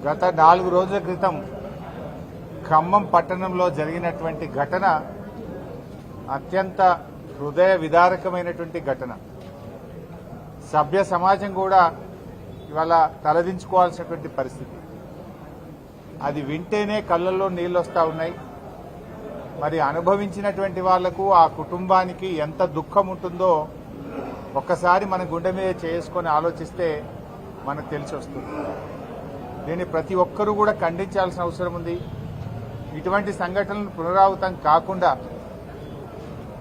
గత 4 రోజుల క్రితం ఖమ్మం పట్టణంలో జరిగినటువంటి ఘటన అత్యంత హృదయ విదారకమైనటువంటి ఘటన. సభ్య సమాజం కూడా ఇవాళ తలదించుకోవాల్సినటువంటి పరిస్థితి. అది వింటేనే కళ్ళల్లో నీళ్ళు వస్తూ ఉన్నాయి. మరి అనుభవించినటువంటి వాళ్లకు, ఆ కుటుంబానికి ఎంత దుఃఖం ఉంటుందో ఒక్కసారి మన గుండె మీద చేసుకొని ఆలోచిస్తే మనకు తెలిసి వస్తుంది. దీన్ని ప్రతి ఒక్కరూ కూడా ఖండించాల్సిన అవసరం ఉంది. ఇటువంటి సంఘటనలు పునరావృతం కాకుండా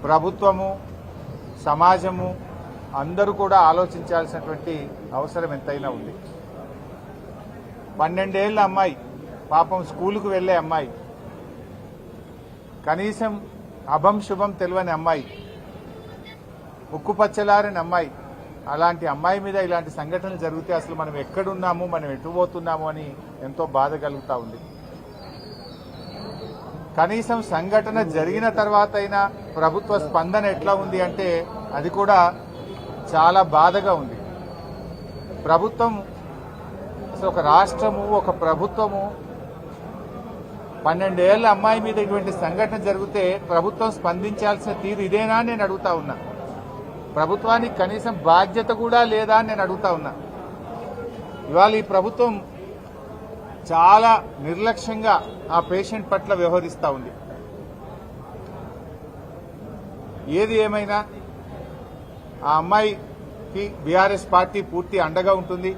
ప్రభుత్వము, సమాజము అందరూ కూడా ఆలోచించాల్సినటువంటి అవసరం ఎంతైనా ఉంది. 12 ఏళ్ల అమ్మాయి, పాపం స్కూలుకు వెళ్లే అమ్మాయి, కనీసం అభం శుభం తెలియని అమ్మాయి, ఉక్కుపచ్చలారని అమ్మాయి. అలాంటి అమ్మాయి మీద ఇలాంటి సంఘటనలు జరిగితే అసలు మనం ఎక్కడున్నాము, మనం ఎటు పోతున్నాము అని ఎంతో బాధ కలుగుతా ఉంది. కనీసం సంఘటన జరిగిన తర్వాత అయినా ప్రభుత్వ స్పందన ఎట్లా ఉంది అంటే అది కూడా చాలా బాధగా ఉంది. ప్రభుత్వం అసలు ఒక రాష్ట్రము, ఒక ప్రభుత్వము 12 ఏళ్ల అమ్మాయి మీద ఇటువంటి సంఘటన జరిగితే ప్రభుత్వం స్పందించాల్సిన తీరు ఇదేనా అని నేను అడుగుతా ఉన్నా. ప్రభుత్వానికి కనీసం బాధ్యత కూడా లేదా అని నేను అడుగుతా ఉన్నా. ఇవాళ ఈ ప్రభుత్వం చాలా నిర్లక్ష్యంగా ఆ పేషెంట్ పట్ల వ్యవహరిస్తూ ఉంది. ఏది ఏమైనా ఆ అమ్మాయికి బీఆర్ఎస్ పార్టీ పూర్తి అండగా ఉంటుంది.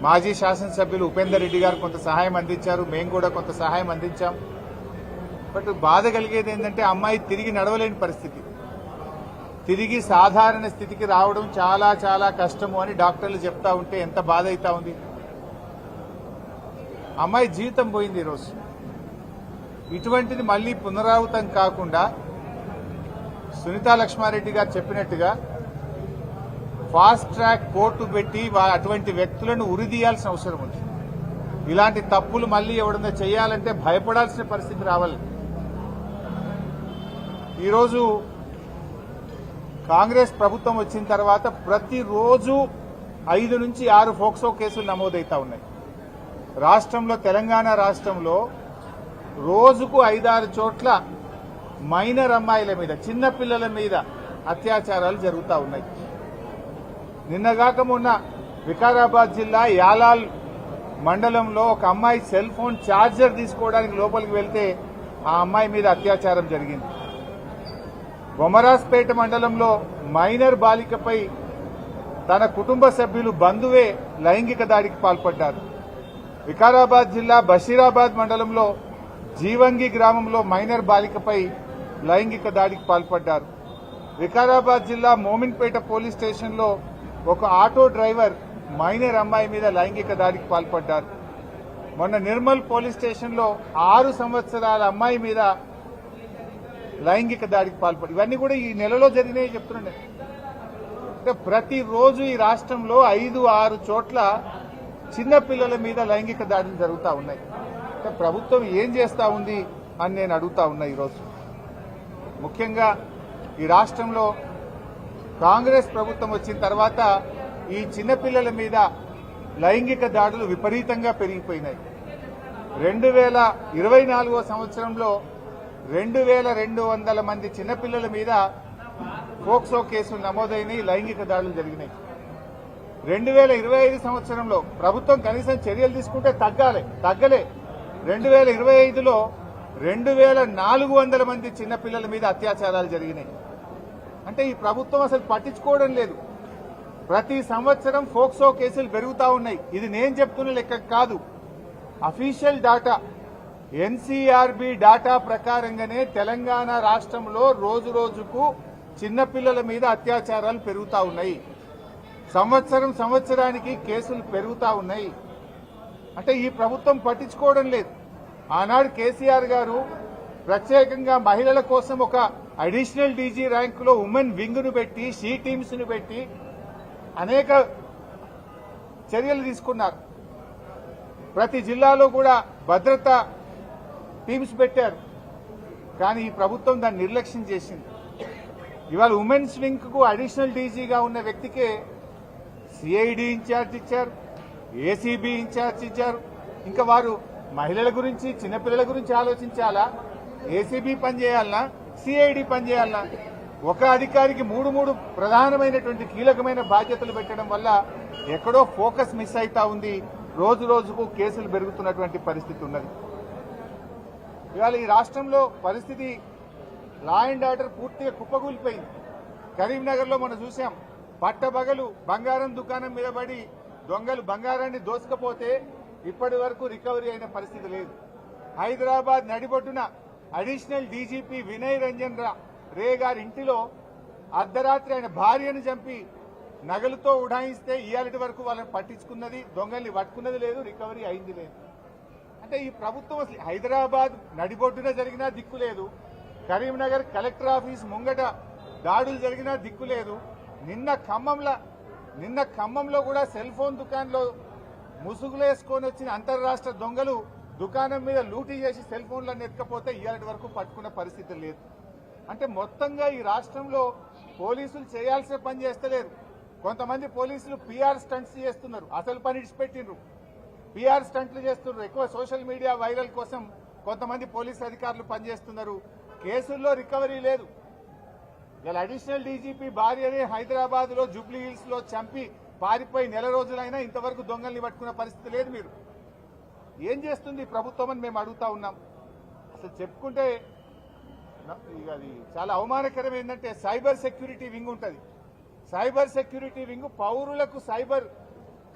మాజీ శాసనసభ్యులు ఉపేందర్ రెడ్డి గారు కొంత సహాయం అందించారు, మేము కూడా కొంత సహాయం అందించాం. బట్ బాధ కలిగేది ఏంటంటే అమ్మాయి తిరిగి నడవలేని పరిస్థితి, తిరిగి సాధారణ స్థితికి రావడం చాలా చాలా కష్టము అని డాక్టర్లు చెప్తా ఉంటే ఎంత బాధ అవుతా ఉంది. అమ్మాయి జీవితం పోయింది ఈరోజు. ఇటువంటిది మళ్లీ పునరావృతం కాకుండా సునీతా లక్ష్మారెడ్డి గారు చెప్పినట్టుగా ఫాస్ట్ ట్రాక్ కోర్టు పెట్టి అటువంటి వ్యక్తులను ఉరిదీయాల్సిన అవసరం ఉంది. ఇలాంటి తప్పులు మళ్లీ ఎవడన్నా చేయాలంటే భయపడాల్సిన పరిస్థితి రావాలి. ఈరోజు కాంగ్రెస్ ప్రభుత్వం వచ్చిన తర్వాత ప్రతిరోజు 5 నుంచి 6 ఫోక్సో కేసులు నమోదవుతా ఉన్నాయి. రాష్ట్రంలో, తెలంగాణ రాష్ట్రంలో రోజుకు 5-6 చోట్ల మైనర్ అమ్మాయిల మీద, చిన్న పిల్లల మీద అత్యాచారాలు జరుగుతూ ఉన్నాయి. నిన్నగాక మొన్న వికారాబాద్ జిల్లా యాలాల్ మండలంలో ఒక అమ్మాయి సెల్ ఫోన్ ఛార్జర్ తీసుకోవడానికి లోపలికి వెళ్తే ఆ అమ్మాయి మీద అత్యాచారం జరిగింది. బొమరాస్పేట మండలంలో మైనర్ బాలికపై తన కుటుంబ సభ్యులు, బంధువే లైంగిక దాడికి పాల్పడ్డారు. వికారాబాద్ జిల్లా బషీరాబాద్ మండలంలో జీవంగి గ్రామంలో మైనర్ బాలికపై లైంగిక దాడికి పాల్పడ్డారు. వికారాబాద్ జిల్లా మోమిన్పేట పోలీస్ స్టేషన్లో ఒక ఆటో డ్రైవర్ మైనర్ అమ్మాయి మీద లైంగిక దాడికి పాల్పడ్డారు. మొన్న నిర్మల్ పోలీస్ స్టేషన్లో 6 సంవత్సరాల అమ్మాయి మీద లైంగిక దాడికి పాల్పడి, ఇవన్నీ కూడా ఈ నెలలో జరిగినాయి చెప్తున్నాను. అంటే ప్రతిరోజు ఈ రాష్ట్రంలో 5-6 చోట్ల చిన్నపిల్లల మీద లైంగిక దాడులు జరుగుతూ ఉన్నాయి. అంటే ప్రభుత్వం ఏం చేస్తూ ఉంది అని నేను అడుగుతా ఉన్నా. ఈరోజు ముఖ్యంగా ఈ రాష్ట్రంలో కాంగ్రెస్ ప్రభుత్వం వచ్చిన తర్వాత ఈ చిన్నపిల్లల మీద లైంగిక దాడులు విపరీతంగా పెరిగిపోయినాయి. 2024 సంవత్సరంలో 2200 మంది చిన్నపిల్లల మీద పోక్సో కేసులు నమోదైనాయి, లైంగిక దాడులు జరిగినాయి. 2025 సంవత్సరంలో ప్రభుత్వం కనీసం చర్యలు తీసుకుంటే తగ్గలే. 2025లో 2400 మంది చిన్నపిల్లల మీద అత్యాచారాలు జరిగినాయి. అంటే ఈ ప్రభుత్వం అసలు పట్టించుకోవడం లేదు. ప్రతి సంవత్సరం పోక్సో కేసులు పెరుగుతా ఉన్నాయి. ఇది నేను చెప్తున్న లెక్క కాదు, అఫీషియల్ డాటా. ఎన్సీఆర్బీ డాటా ప్రకారంగానే తెలంగాణ రాష్ట్రంలో రోజు రోజుకు చిన్నపిల్లల మీద అత్యాచారాలు పెరుగుతా ఉన్నాయి. సంవత్సరానికి కేసులు పెరుగుతా ఉన్నాయి. అంటే ఈ ప్రభుత్వం పట్టించుకోవడం లేదు. ఆనాడు కేసీఆర్ గారు ప్రత్యేకంగా మహిళల కోసం ఒక అడిషనల్ డీజీ ర్యాంకులో ఉమెన్ వింగ్ ను పెట్టి, షీ టీమ్స్ ను పెట్టి అనేక చర్యలు తీసుకున్నారు. ప్రతి జిల్లాలో కూడా భద్రతా టీమ్స్ పెట్టారు. కానీ ఈ ప్రభుత్వం దాన్ని నిర్లక్ష్యం చేసింది. ఇవాళ ఉమెన్స్ వింగ్ కు అడిషనల్ డీజీగా ఉన్న వ్యక్తికే సిఐడి ఇన్ఛార్జ్ ఇచ్చారు, ఏసీబీ ఇన్ఛార్జ్ ఇచ్చారు, ఇంకా వారు మహిళల గురించి చిన్నపిల్లల గురించి ఆలోచించాలా, ఏసీబీ పనిచేయాలనా, సిఐడి పనిచేయాలనా? ఒక అధికారికి మూడు ప్రధానమైనటువంటి కీలకమైన బాధ్యతలు పెట్టడం వల్ల ఎక్కడో ఫోకస్ మిస్ అవుతా ఉంది. రోజు రోజుకు కేసులు పెరుగుతున్నటువంటి పరిస్థితి ఉన్నది. ఇవాళ ఈ రాష్ట్రంలో పరిస్థితి లా అండ్ ఆర్డర్ పూర్తిగా కుప్పకూలిపోయింది. కరీంనగర్లో మనం చూసాం, పట్టబగలు బంగారం దుకాణం మీద పడి దొంగలు బంగారాన్ని దోసుకపోతే ఇప్పటి వరకు రికవరీ అయిన పరిస్థితి లేదు. హైదరాబాద్ నడిబొడ్డున అడిషనల్ డీజీపీ వినయ్ రంజన్ రే గారి ఇంటిలో అర్ధరాత్రి ఆయన భార్యను చంపి నగలుతో ఉడాయిస్తే ఇయాలటి వరకు వాళ్ళని పట్టించుకున్నది, దొంగల్ని పట్టుకున్నది లేదు, రికవరీ అయింది లేదు. అంటే ఈ ప్రభుత్వం అసలు హైదరాబాద్ నడిబొడ్డున జరిగినా దిక్కు లేదు, కరీంనగర్ కలెక్టర్ ఆఫీస్ ముంగట దాడులు జరిగినా దిక్కు లేదు. నిన్న ఖమ్మంలో కూడా సెల్ ఫోన్ దుకాణంలో ముసుగులేసుకొని వచ్చిన అంతర్రాష్ట్ర దొంగలు దుకాణం మీద లూటీ చేసి సెల్ ఫోన్లను ఎత్తుకపోతే ఇయాలటి వరకు పట్టుకున్న పరిస్థితి లేదు. అంటే మొత్తంగా ఈ రాష్ట్రంలో పోలీసులు చేయాల్సిన పని చేస్తలేరు. కొంతమంది పోలీసులు పీఆర్ స్టంట్స్ చేస్తున్నారు, అసలు పని ఇడిచిపెట్టిండ్రు, పీఆర్ స్టంట్లు చేస్తున్నారు. ఎక్కువ సోషల్ మీడియా వైరల్ కోసం కొంతమంది పోలీసు అధికారులు పనిచేస్తున్నారు. కేసుల్లో రికవరీ లేదు. ఇలా అడిషనల్ డీజీపీ భార్యని హైదరాబాద్ లో జూబ్లీ హిల్స్ లో చంపి పారిపోయి నెల రోజులైనా ఇంతవరకు దొంగల్ని పట్టుకున్న పరిస్థితి లేదు. మీరు ఏం చేస్తుంది ప్రభుత్వం అని మేము అడుగుతా ఉన్నాం. అసలు చెప్పుకుంటే అది చాలా అవమానకరం. ఏంటంటే సైబర్ సెక్యూరిటీ వింగ్ ఉంటుంది. సైబర్ సెక్యూరిటీ వింగ్ పౌరులకు సైబర్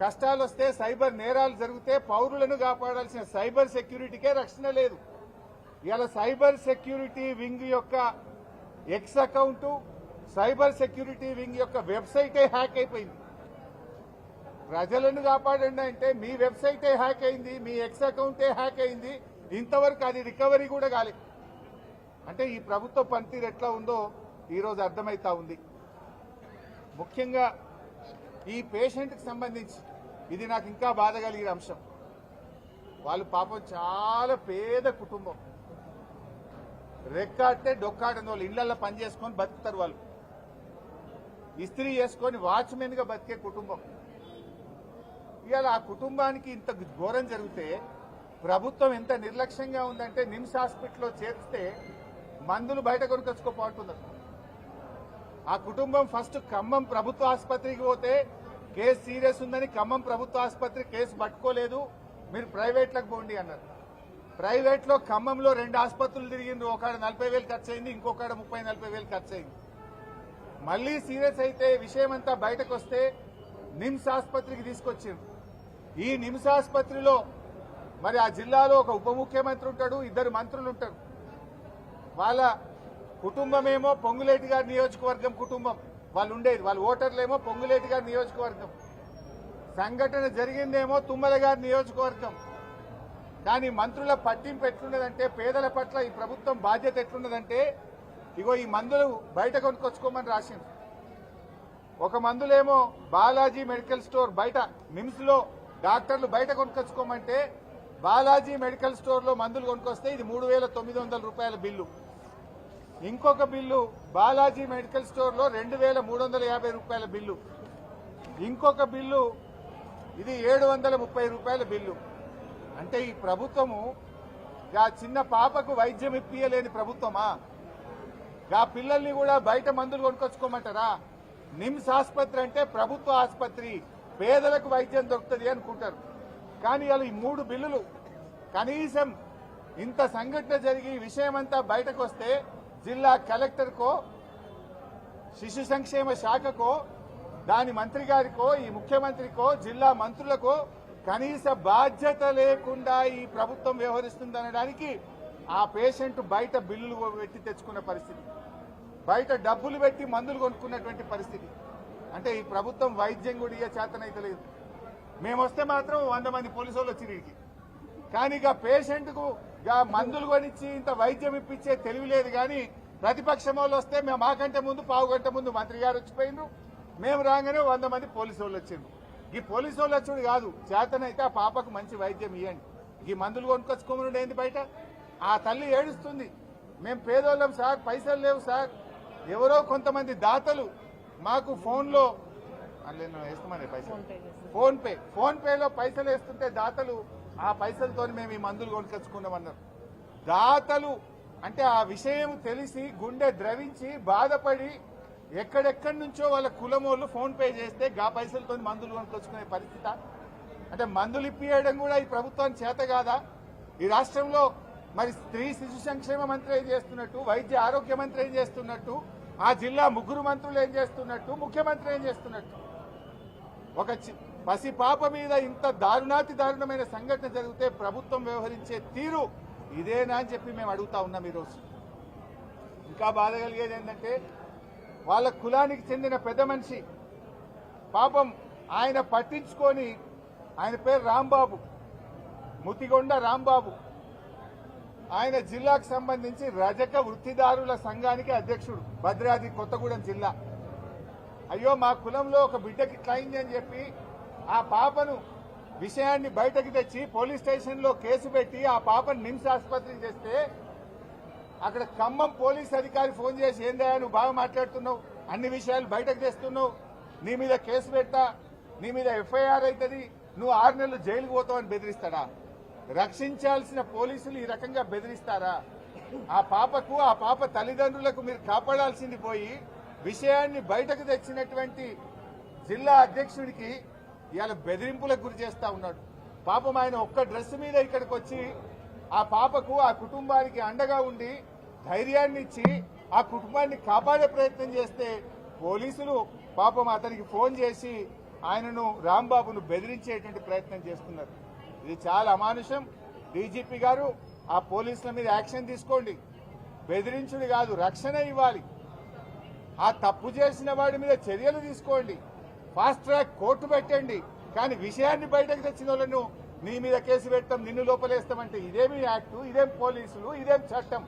కష్టాలు వస్తే, సైబర్ నేరాలు జరిగితే పౌరులను కాపాడాల్సిన సైబర్ సెక్యూరిటీకే రక్షణ లేదు. ఇవాళ సైబర్ సెక్యూరిటీ వింగ్ యొక్క X account, cyber security wing యొక్క వెబ్సైటే హ్యాక్ అయిపోయింది. ప్రజలను కాపాడండి అంటే మీ వెబ్సైటే హ్యాక్ అయింది, మీ ఎక్స్ అకౌంటే హ్యాక్ అయింది, ఇంతవరకు అది రికవరీ కూడా కాలేదు. అంటే ఈ ప్రభుత్వ పనితీరు ఎట్లా ఉందో ఈరోజు అర్థమైతా ఉంది. ముఖ్యంగా ఈ పేషెంట్కి సంబంధించి ఇది నాకు ఇంకా బాధ కలిగిన అంశం. వాళ్ళు పాపం చాలా పేద కుటుంబం, రెక్కాడితే డొక్కాడని వాళ్ళు ఇళ్లలో పనిచేసుకొని బతుకుతారు. వాళ్ళు ఇస్త్రీ చేసుకొని వాచ్మెన్ గా బతికే కుటుంబం. ఇవాళ ఆ కుటుంబానికి ఇంత ఘోరం జరిగితే ప్రభుత్వం ఎంత నిర్లక్ష్యంగా ఉందంటే నిమ్స్ హాస్పిటల్లో చేర్చితే మందులు బయట కొనుకొచ్చుకోపోతున్నారు. ఆ కుటుంబం ఫస్ట్ ఖమ్మం ప్రభుత్వ ఆసుపత్రికి పోతే కేసు సీరియస్ ఉందని ఖమ్మం ప్రభుత్వ ఆసుపత్రి కేసు పట్టుకోలేదు, మీరు ప్రైవేట్లకు పోండి అన్నారు. ప్రైవేట్ లో ఖమ్మంలో 2 ఆసుపత్రులు తిరిగిండ్రు. ఒకడ 40,000 ఖర్చు అయింది, ఇంకొకడ 30-40,000 ఖర్చు అయింది. మళ్లీ సీరియస్ అయితే విషయం అంతా బయటకు వస్తే నిమ్స్ ఆసుపత్రికి తీసుకొచ్చిండ్రు. ఈ నిమ్స్ ఆసుపత్రిలో మరి ఆ జిల్లాలో ఒక ఉప ముఖ్యమంత్రి ఉంటాడు, 2 మంత్రులు ఉంటారు. వాళ్ళ కుటుంబమేమో పొంగులేటి గారి నియోజకవర్గం కుటుంబం, వాళ్ళు ఉండేది, వాళ్ళ ఓటర్లేమో పొంగులేటి గారి నియోజకవర్గం. సంఘటన జరిగిందేమో తుమ్మల గారి నియోజకవర్గం. కానీ మంత్రుల పట్టింపు ఎట్లున్నదంటే, పేదల పట్ల ఈ ప్రభుత్వం బాధ్యత ఎట్లున్నదంటే, ఇగో ఈ మందులు బయట కొనుక్కొచ్చుకోమని రాసింది. ఒక మందులేమో బాలాజీ మెడికల్ స్టోర్ బయట, నిమ్స్ లో డాక్టర్లు బయట కొనుక్కొచ్చుకోమంటే బాలాజీ మెడికల్ స్టోర్ లో మందులు కొనుక్కొస్తే ఇది 3,900 రూపాయల బిల్లు. ఇంకొక బిల్లు బాలాజీ మెడికల్ స్టోర్ లో 2,350 రూపాయల బిల్లు. ఇంకొక బిల్లు ఇది 730 రూపాయల బిల్లు. అంటే ఈ ప్రభుత్వము ఆ చిన్న పాపకు వైద్యం ఇప్పియలేని ప్రభుత్వమా? ఆ పిల్లల్ని కూడా బయట మందులు కొనుక్కొచ్చుకోమంటారా? నిమ్స్ ఆసుపత్రి అంటే ప్రభుత్వ ఆసుపత్రి, పేదలకు వైద్యం దొరుకుతుంది అనుకుంటారు. కానీ అలా ఈ 3 బిల్లులు కనీసం ఇంత సంఘటన జరిగి విషయమంతా బయటకు వస్తే జిల్లా కలెక్టర్కో, శిశు సంక్షేమ శాఖకో, దాని మంత్రి గారికో, ఈ ముఖ్యమంత్రికో, జిల్లా మంత్రులకో కనీస బాధ్యత లేకుండా ఈ ప్రభుత్వం వ్యవహరిస్తుందనడానికి ఆ పేషెంట్ బయట బిల్లులు పెట్టి తెచ్చుకున్న పరిస్థితి, బయట డబ్బులు పెట్టి మందులు కొనుక్కున్నటువంటి పరిస్థితి. అంటే ఈ ప్రభుత్వం వైద్యం కూడా ఇయ్య చేతనైతే లేదు. మేము వస్తే మాత్రం 100 మంది పోలీసు వాళ్ళు వచ్చి వీడికి, కానీ ఇక పేషెంట్ కు మందులు కొనిచ్చి ఇంత వైద్యం ఇప్పించే తెలివి లేదు. కానీ ప్రతిపక్షం వాళ్ళు వస్తే మేము మాకంటే ముందు 15 గంట ముందు మంత్రి గారు వచ్చిపోయినరు, మేము రాగానే 100 మంది పోలీసు వాళ్ళు వచ్చిండ్రు. ఈ పోలీసు వాళ్ళు వచ్చుడు కాదు, చేతనైతే ఆ పాపకు మంచి వైద్యం ఇవ్వండి. ఈ మందులు కొనుక్కొచ్చుకోమని ఏంది బయట? ఆ తల్లి ఏడుస్తుంది, మేము పేదోళ్ళం సార్, పైసలు లేవు సార్. ఎవరో కొంతమంది దాతలు మాకు ఫోన్లో వేస్తామని పైసలు, ఫోన్ పేలో పైసలు వేస్తుంటే దాతలు ఆ పైసలతో మేము ఈ మందులు కొనుకొచ్చుకున్నామన్నారు. దాతలు అంటే ఆ విషయం తెలిసి గుండె ద్రవించి బాధపడి ఎక్కడెక్కడి నుంచో వాళ్ళ కులమోళ్ళు ఫోన్ పే చేస్తే గా పైసలతో మందులు కొనుకొచ్చుకునే పరిస్థితి. అంటే మందులు ఇప్పియడం కూడా ఈ ప్రభుత్వానికి చేత కాదా? ఈ రాష్ట్రంలో మరి స్త్రీ శిశు సంక్షేమ మంత్రి ఏం చేస్తున్నట్టు, వైద్య ఆరోగ్య మంత్రి ఏం చేస్తున్నట్టు, ఆ జిల్లా ముగ్గురు మంత్రులు ఏం చేస్తున్నట్టు, ముఖ్యమంత్రి ఏం చేస్తున్నట్టు? ఒక పసి పాప మీద ఇంత దారుణాతి దారుణమైన సంఘటన జరిగితే ప్రభుత్వం వ్యవహరించే తీరు ఇదేనా అని చెప్పి మేము అడుగుతా ఉన్నాం ఈరోజు. ఇంకా బాధ కలిగేది ఏంటంటే వాళ్ళ కులానికి చెందిన పెద్ద మనిషి పాపం ఆయన పట్టించుకొని, ఆయన పేరు రాంబాబు, ముతిగొండ రాంబాబు. ఆయన జిల్లాకు సంబంధించి రజక వృత్తిదారుల సంఘానికి అధ్యక్షుడు, భద్రాద్రి కొత్తగూడెం జిల్లా. అయ్యో మా కులంలో ఒక బిడ్డకి ఇట్లయింది అని చెప్పి ఆ పాపను విషయాన్ని బయటకు తెచ్చి పోలీస్ స్టేషన్లో కేసు పెట్టి ఆ పాపను నిమ్స్ ఆసుపత్రికి చేస్తే అక్కడ ఖమ్మం పోలీస్ అధికారి ఫోన్ చేసి ఏందయ్యా నువ్వు బాగా మాట్లాడుతున్నావు, అన్ని విషయాలు బయటకు తెస్తున్నావు, నీ మీద కేసు పెట్టా, నీ మీద ఎఫ్ఐఆర్ అవుతుంది, నువ్వు 6 నెలలు జైలుకు పోతావని బెదిరిస్తాడా? రక్షించాల్సిన పోలీసులు ఈ రకంగా బెదిరిస్తారా? ఆ పాపకు, ఆ పాప తల్లిదండ్రులకు మీరు కాపాడాల్సింది పోయి విషయాన్ని బయటకు తెచ్చినటువంటి జిల్లా అధ్యక్షుడికి ఇవాళ బెదిరింపులకు గురి చేస్తా ఉన్నాడు. పాపం ఆయన ఒక్క డ్రెస్ మీద ఇక్కడికి వచ్చి ఆ పాపకు, ఆ కుటుంబానికి అండగా ఉండి ధైర్యాన్ని ఇచ్చి ఆ కుటుంబాన్ని కాపాడే ప్రయత్నం చేస్తే పోలీసులు పాపం అతనికి ఫోన్ చేసి ఆయనను రాంబాబును బెదిరించేటువంటి ప్రయత్నం చేస్తున్నారు. ఇది చాలా అమానుషం. డీజీపీ గారు ఆ పోలీసుల మీద యాక్షన్ తీసుకోండి. బెదిరించుడు కాదు, రక్షణ ఇవ్వాలి. ఆ తప్పు చేసిన వాడి మీద చర్యలు తీసుకోండి. ఫాస్ట్ ట్రాక్ కోర్టు పెట్టండి. కానీ విషయాన్ని బయటకు తెచ్చిన వాళ్ళను నీ మీద కేసు పెడతాం, నిన్ను లోపలేస్తామంటే ఇదేమి యాక్టు, ఇదేం పోలీసులు, ఇదేం చట్టం?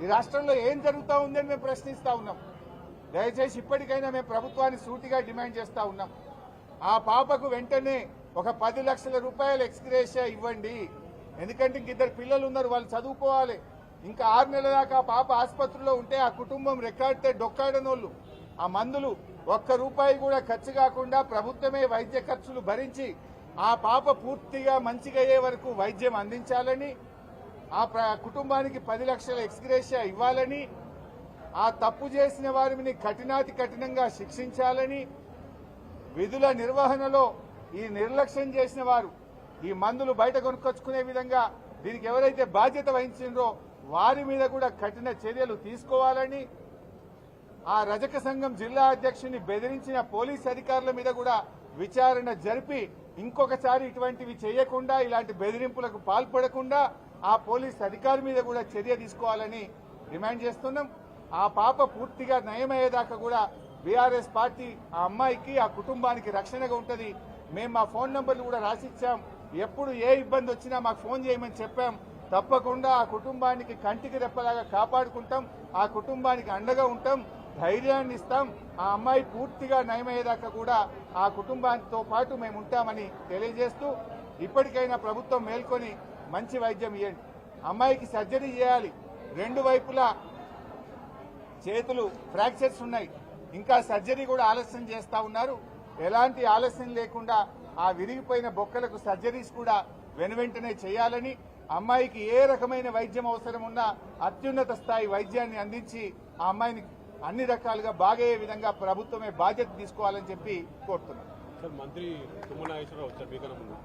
ఈ రాష్ట్రంలో ఏం జరుగుతూ ఉందని మేము ప్రశ్నిస్తా ఉన్నాం. దయచేసి ఇప్పటికైనా మేము ప్రభుత్వాన్ని సూటిగా డిమాండ్ చేస్తా ఉన్నాం. ఆ పాపకు వెంటనే ఒక 10 లక్షల రూపాయల ఎక్స్గ్రేషియా ఇవ్వండి. ఎందుకంటే ఇంక 2 పిల్లలు ఉన్నారు, వాళ్ళు చదువుకోవాలి. ఇంకా 6 నెలల దాకా ఆ పాప ఆసుపత్రిలో ఉంటే ఆ కుటుంబం రెక్కాడితే డొక్కాడనోళ్ళు. ఆ మందులు ₹1 కూడా ఖర్చు కాకుండా ప్రభుత్వమే వైద్య ఖర్చులు భరించి ఆ పాప పూర్తిగా మంచిగా అయ్యే వరకు వైద్యం అందించాలని, ఆ కుటుంబానికి 10 లక్షల ఎక్స్గ్రేషియా ఇవ్వాలని, ఆ తప్పు చేసిన వారిని కఠినాతి కఠినంగా శిక్షించాలని, విధుల నిర్వహణలో ఈ నిర్లక్ష్యం చేసిన వారు ఈ మందులు బయట కొనుక్కొచ్చుకునే విధంగా దీనికి ఎవరైతే బాధ్యత వహించిండ్రో వారి మీద కూడా కఠిన చర్యలు తీసుకోవాలని, ఆ రజక సంఘం జిల్లా అధ్యక్షుని బెదిరించిన పోలీస్ అధికారుల మీద కూడా విచారణ జరిపి ఇంకొకసారి ఇటువంటివి చేయకుండా, ఇలాంటి బెదిరింపులకు పాల్పడకుండా ఆ పోలీస్ అధికారి మీద కూడా చర్య తీసుకోవాలని డిమాండ్ చేస్తున్నాం. ఆ పాప పూర్తిగా నయమయ్యేదాకా కూడా బీఆర్ఎస్ పార్టీ ఆ అమ్మాయికి, ఆ కుటుంబానికి రక్షణగా ఉంటుంది. మేము మా ఫోన్ నంబర్లు కూడా రాసిచ్చాం. ఎప్పుడు ఏ ఇబ్బంది వచ్చినా మాకు ఫోన్ చేయమని చెప్పాం. తప్పకుండా ఆ కుటుంబానికి కంటికి రెప్పలాగా కాపాడుకుంటాం, ఆ కుటుంబానికి అండగా ఉంటాం, ధైర్యాన్ని ఇస్తాం. ఆ అమ్మాయి పూర్తిగా నయమయ్యేదాకా కూడా ఆ కుటుంబానితో పాటు మేము ఉంటామని తెలియజేస్తూ, ఇప్పటికైనా ప్రభుత్వం మేల్కొని మంచి వైద్యం ఇవ్వండి. అమ్మాయికి సర్జరీ చేయాలి. 2 వైపులా చేతులు ఫ్రాక్చర్స్ ఉన్నాయి. ఇంకా సర్జరీ కూడా ఆలస్యం చేస్తా ఉన్నారు. ఎలాంటి ఆలస్యం లేకుండా ఆ విరిగిపోయిన బొక్కలకు సర్జరీస్ కూడా వెనువెంటనే చేయాలని, అమ్మాయికి ఏ రకమైన వైద్యం అవసరం ఉన్నా అత్యున్నత స్థాయి వైద్యాన్ని అందించి ఆ అమ్మాయిని అన్ని రకాలుగా బాగయ్యే విధంగా ప్రభుత్వమే బాధ్యత తీసుకోవాలని చెప్పి కోరుతున్నాం. మంత్రి తుమ్మల నాగేశ్వరరావు వచ్చారు మీకన్నా ముందు.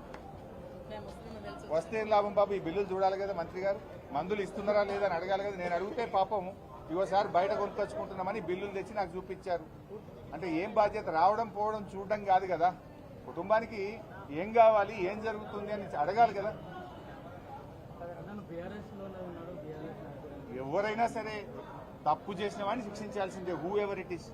వస్తే లాభం బాబు, ఈ బిల్లులు చూడాలి కదా మంత్రి గారు. మందులు ఇస్తున్నారా లేదా అని అడగాలి కదా. నేను అడిగితే పాపం ఇవోసారి బయట కొనుక్కొచ్చుకుంటున్నామని బిల్లులు తెచ్చి నాకు చూపించారు. అంటే ఏం బాధ్యత? రావడం పోవడం చూడడం కాదు కదా. కుటుంబానికి ఏం కావాలి, ఏం జరుగుతుంది అని అడగాలి కదా. ఎవరైనా సరే తప్పు చేసిన వాడిని శిక్షించాల్సిందే, హూ ఎవర్ ఇట్ ఈస్.